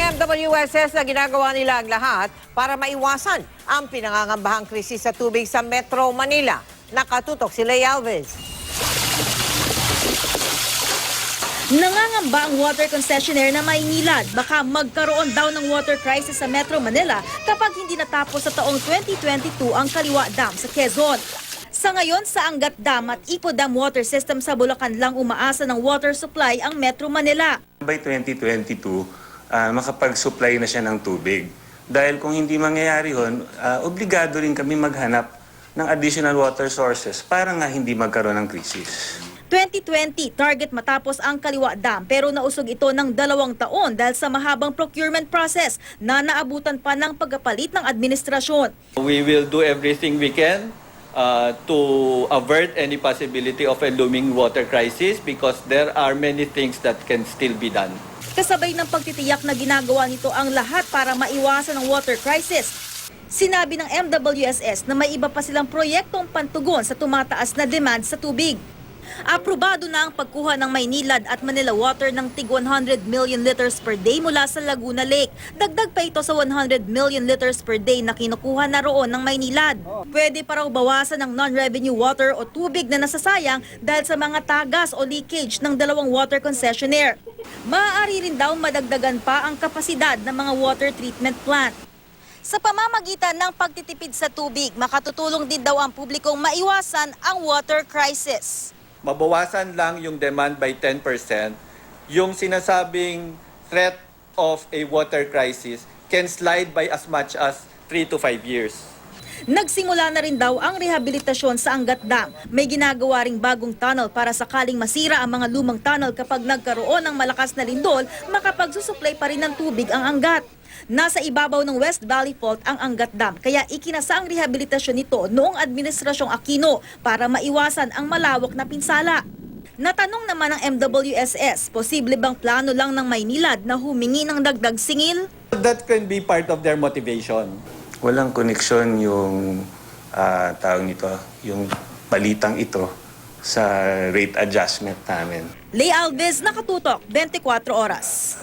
MWSS na ginagawa nila ang lahat para maiwasan ang pinangangambahang krisis sa tubig sa Metro Manila. Nakatutok si Lay Alves. Nangangamba ang water concessionaire na Maynilad. Baka magkaroon daw ng water crisis sa Metro Manila kapag hindi natapos sa taong 2022 ang Kaliwa Dam sa Quezon. Sa ngayon, sa Angat Dam at Ipo Dam water system sa Bulacan lang umaasa ng water supply ang Metro Manila. By 2022, makapag-supply na siya ng tubig. Dahil kung hindi mangyayari yun, obligado rin kami maghanap ng additional water sources para nga hindi magkaroon ng krisis. 2020, target matapos ang Kaliwa Dam pero nausog ito ng 2 taon dahil sa mahabang procurement process na naabutan pa ng pagkapalit ng administrasyon. We will do everything we can to avert any possibility of a looming water crisis because there are many things that can still be done. Kasabay ng pagtitiyak na ginagawa nito ang lahat para maiwasan ang water crisis. Sinabi ng MWSS na may iba pa silang proyektong pantugon sa tumataas na demand sa tubig. Aprobado na ang pagkuha ng Maynilad at Manila Water ng tig 100 million liters per day mula sa Laguna Lake. Dagdag pa ito sa 100 million liters per day na kinukuha na roon ng Maynilad. Pwede pa raw bawasan ng non-revenue water o tubig na nasasayang dahil sa mga tagas o leakage ng 2 water concessionaire. Maaari rin daw madagdagan pa ang kapasidad ng mga water treatment plant. Sa pamamagitan ng pagtitipid sa tubig, makatutulong din daw ang publikong maiwasan ang water crisis. Mabawasan lang yung demand by 10%. Yung sinasabing threat of a water crisis can slide by as much as 3 to 5 years. Nagsimula na rin daw ang rehabilitasyon sa Angat Dam. May ginagawa ring bagong tunnel para sakaling masira ang mga lumang tunnel kapag nagkaroon ng malakas na lindol, makapagsusupply pa rin ng tubig ang Angat. Nasa ibabaw ng West Valley Fault ang Angat Dam, kaya ikinasa ang rehabilitasyon nito noong Administrasyong Aquino para maiwasan ang malawak na pinsala. Natanong naman ng MWSS, posible bang plano lang ng Maynilad na humingi ng dagdag singil? That can be part of their motivation. Walang koneksyon yung tawag nito, yung palitang ito sa rate adjustment namin. Lay Alves, Nakatutok, 24 Oras.